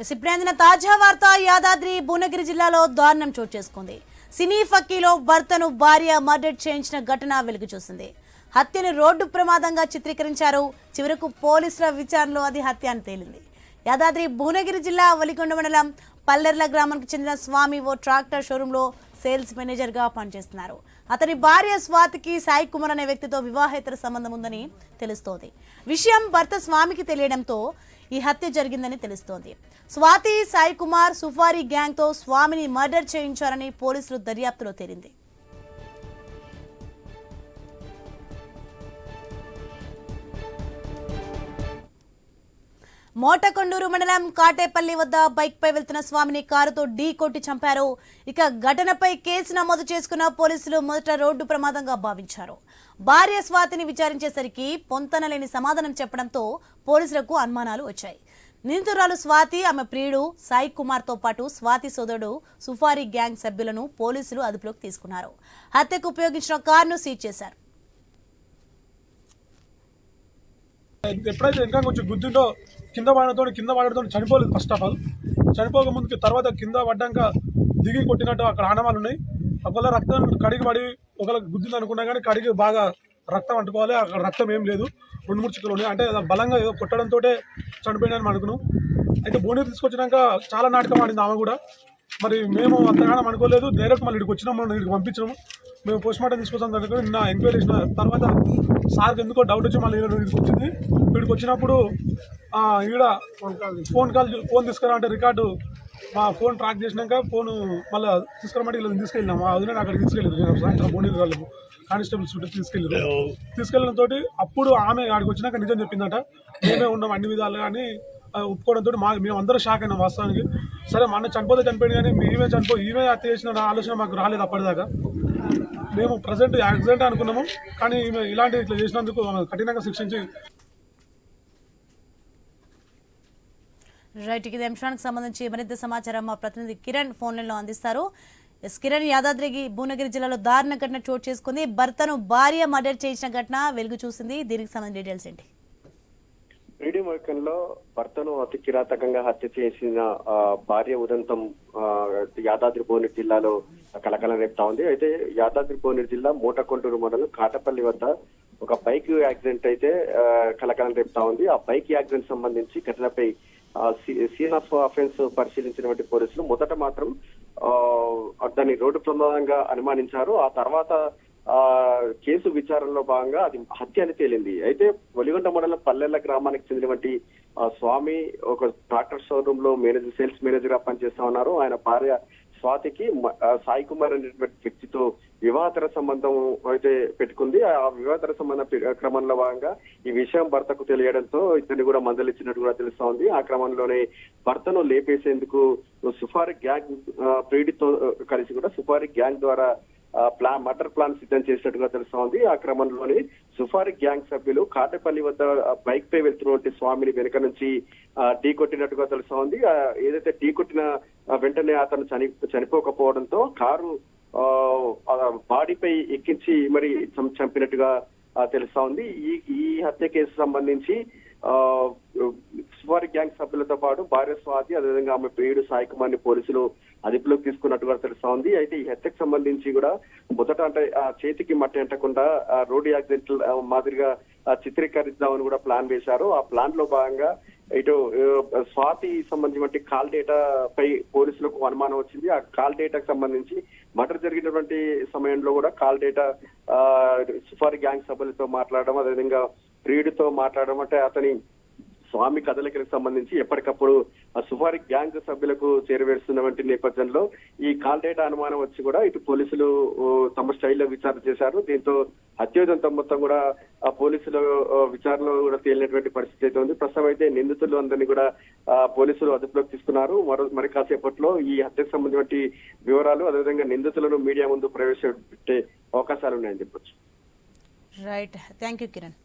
ఇప్పుడు అందిన తాజా వార్త యాదాద్రి భువనగిరి జిల్లాలో దారుణం చోటు చేసుకుంది. సినీ ఫక్కీలో భర్తను భార్య మర్డర్ చేయించిన ఘటన వెలుగు చూసింది. హత్యను రోడ్డు ప్రమాదంగా చిత్రీకరించారు. చివరకు పోలీసుల విచారణలో అది హత్య అని తేలింది. యాదాద్రి భువనగిరి జిల్లా వలిగొండ మండలం పల్లెర్ల గ్రామానికి చెందిన స్వామి ఓ ట్రాక్టర్ షోరూంలో సేల్స్ మేనేజర్ గా పనిచేస్తున్నారు. అతని భార్య స్వాతికి సాయి కుమార్ అనే వ్యక్తితో వివాహేతర సంబంధం ఉందని తెలుస్తోంది. విషయం భర్త స్వామికి తెలియడంతో ఈ హత్య జరిగిందని తెలుస్తోంది. స్వాతి, సాయి కుమార్ సుఫారీ గ్యాంగ్ తో స్వామిని మర్డర్ చేయించారని పోలీసులు దర్యాప్తులో తేలింది. మోటకొండూరు మండలం కాటేపల్లి వద్ద బైక్ పై వెళ్తున్న స్వామిని కారుతో ఢీ కొట్టి చంపారు. ఇక ఘటనపై కేసు నమోదు చేసుకున్న పోలీసులు మొదట రోడ్డు ప్రమాదంగా భావించారు. భార్య స్వాతిని విచారించేసరికి పొంతనలేని సమాధానం చెప్పడంతో పోలీసులకు అనుమానాలు వచ్చాయి. నిందితురాలు స్వాతి, ఆమె ప్రియుడు సాయి కుమార్ తో పాటు స్వాతి సోదరుడు సుఫారీ గ్యాంగ్ సభ్యులను పోలీసులు అదుపులోకి తీసుకున్నారు. హత్యకు ఉపయోగించిన కారును సీజ్ చేశారు. ఎప్పుడైతే ఇంకా కొంచెం గుద్దుంటో కింద పడడంతో చనిపోలేదు. ఫస్ట్ ఆఫ్ ఆల్ చనిపోక ముందుకి తర్వాత కింద పడ్డాక దిగి కొట్టినట్టు అక్కడ ఆనవాళ్ళు ఉన్నాయి. ఒకవేళ రక్తం కడిగి పడి ఒకవేళ గుద్దింది అనుకున్నా కానీ కడిగి బాగా రక్తం అంటుకోవాలి. అక్కడ రక్తం ఏం లేదు, 2-3 చుక్కలు ఉన్నాయి. అంటే బలంగా ఏదో కొట్టడంతో చనిపోయినాను అనుకున్నాం. అయితే భువనగిరి తీసుకొచ్చినాక చాలా నాటకం ఆడింది ఆమె కూడా. మరి మేము అంతగానం అనుకోలేదు. డైరెక్ట్ మళ్ళీ ఇక్కడికి వచ్చినాము, ఇక్కడికి పంపించినాము. మేము పోస్ట్ మార్టం తీసుకొస్తాం అనుకుని నిన్న ఎంక్వైరీ చేసిన తర్వాత సార్కి ఎందుకో డౌట్ వచ్చి మళ్ళీ ఇక్కడికి వచ్చింది. ఇక్కడికి వచ్చినప్పుడు ఈడ ఫోన్ తీసుకురా అంటే రికార్డు మా ఫోన్ ట్రాక్ చేసినాక ఫోన్ మళ్ళీ తీసుకురమంటే ఇలా తీసుకెళ్ళినాము. ఆ వదిన అక్కడికి తీసుకెళ్ళారు. సాయంత్రం భువనగిరి వాళ్ళు కానిస్టేబుల్స్ తీసుకెళ్ళడంతో అప్పుడు ఆమె ఆడికి వచ్చినాక నిజం చెప్పిందట. మేమే ఉన్నాం అన్ని విధాలుగా అని ఒప్పుకోవడంతో మేము అందరూ షాక్ అయినాం వాస్తవానికి. సరే మా అన్న చనిపోయింది కానీ ఈమె హత్య చేసిన ఆలోచన మాకు రాలేదు అప్పటిదాకా. మేము ప్రజెంట్ యాక్సిడెంట్ అనుకున్నాము, కానీ ఈమె ఇలాంటి ఇట్లా చేసినందుకు కఠినంగా శిక్షించి. రైట్, ఇది అంశానికి సంబంధించి మరింత సమాచారం మా ప్రతినిధి కిరణ్ ఫోన్ లైన్లో అందిస్తారు. కిరణ్, యాదాద్రి భువనగిరి జిల్లాలో దారుణ ఘటన చోటు చేసుకుంది. భర్తను భార్య మర్డర్ చేసిన ఘటన వెలుగు చూసింది. దీనికి సంబంధించిన డీటెయిల్స్ ఏంటి? వీడియో వర్గంలో భర్తను అతి కిరాతకంగా హత్య చేసిన భార్య ఉదంతం యాదాద్రి భువనగిరి జిల్లాలో కలకలం రేపుతా ఉంది. అయితే యాదాద్రి భువనగిరి జిల్లా మోటకొండూరు మండలం కాటపల్లి వద్ద ఒక బైక్ యాక్సిడెంట్ అయితే కలకలం రేపుతా ఉంది. ఆ బైక్ యాక్సిడెంట్ సంబంధించి ఘటనపై సీన్ ఆఫ్ అఫెన్స్ పరిశీలించినటువంటి పోలీసులు మొదట మాత్రం దాన్ని రోడ్డు ప్రమాదంగా అనుమానించారు. ఆ తర్వాత కేసు విచారణలో భాగంగా అది హత్య అని తేలింది. అయితే వలిగొండ మండలం పల్లెర్ల గ్రామానికి చెందినటువంటి స్వామి ఒక ట్రాక్టర్ షోరూమ్ లో సేల్స్ మేనేజర్ గా పనిచేస్తా ఉన్నారు. ఆయన భార్య స్వాతికి సాయి కుమార్ అనేటువంటి వ్యక్తితో వివాహేతర సంబంధం అయితే పెట్టుకుంది. ఆ వివాహేతర సంబంధ క్రమంలో భాగంగా ఈ విషయం భర్తకు తెలియడంతో ఇతన్ని కూడా మందలిచ్చినట్టు కూడా తెలుస్తా ఉంది. ఆ క్రమంలోనే భర్తను లేపేసేందుకు సుఫారీ గ్యాంగ్ ప్రీడితో కలిసి కూడా సుఫారీ గ్యాంగ్ ద్వారా మర్డర్ ప్లాన్ సిద్ధం చేసినట్టుగా తెలుస్తా ఉంది. ఆ క్రమంలోనే సుఫారీ గ్యాంగ్ సభ్యులు కాటపల్లి వద్ద బైక్ పై వెళ్తున్నటువంటి స్వామిని వెనుక నుంచి ఢీ కొట్టినట్టుగా తెలుస్తా ఉంది. ఏదైతే ఢీ కొట్టిన వెంటనే అతను చనిపోకపోవడంతో కారు బాడీపై ఎక్కించి మరి చంపినట్టుగా తెలుస్తా ఉంది. ఈ హత్య కేసు సంబంధించి సుఫారీ గ్యాంగ్ సభ్యులతో పాటు భార్య స్వాతి, అదేవిధంగా ఆమె ప్రియుడు సాయి కుమార్ ని పోలీసులు అదుపులోకి తీసుకున్నట్టుగా తెలుస్తా ఉంది. అయితే ఈ హత్యకు సంబంధించి కూడా మొదట అంటే చేతికి మట్టి అంటకుండా రోడ్డు యాక్సిడెంట్ మాదిరిగా చిత్రీకరిద్దామని కూడా ప్లాన్ వేశారు. ఆ ప్లాన్ లో భాగంగా ఇటు స్వాతి సంబంధించిన కాల్ డేటా పై పోలీసులకు అనుమానం వచ్చింది. ఆ కాల్ డేటాకు సంబంధించి మర్డర్ జరిగినటువంటి సమయంలో కూడా కాల్ డేటా సుఫారీ గ్యాంగ్ సభ్యులతో మాట్లాడడం, అదేవిధంగా ప్రియుడితో మాట్లాడడం, అంటే అతని స్వామి కదలికలకు సంబంధించి ఎప్పటికప్పుడు సుఫారీ గ్యాంగ్ సభ్యులకు చేరవేస్తున్నటువంటి నేపథ్యంలో ఈ కాల్ డేటా అనుమానం వచ్చి కూడా ఇటు పోలీసులు తమ స్టైల్లో విచారణ చేశారు. దీంతో హత్యోదంతం మొత్తం కూడా పోలీసుల విచారణలో కూడా తేలినటువంటి పరిస్థితి అయితే ఉంది. ప్రస్తుతం అయితే నిందితులు అందరినీ కూడా పోలీసులు అదుపులోకి తీసుకున్నారు. మరి కాసేపట్లో ఈ హత్యకు సంబంధించిన వివరాలు, అదేవిధంగా నిందితులను మీడియా ముందు ప్రవేశపెట్టే అవకాశాలు ఉన్నాయని చెప్పొచ్చు. Right, thank you Kiran.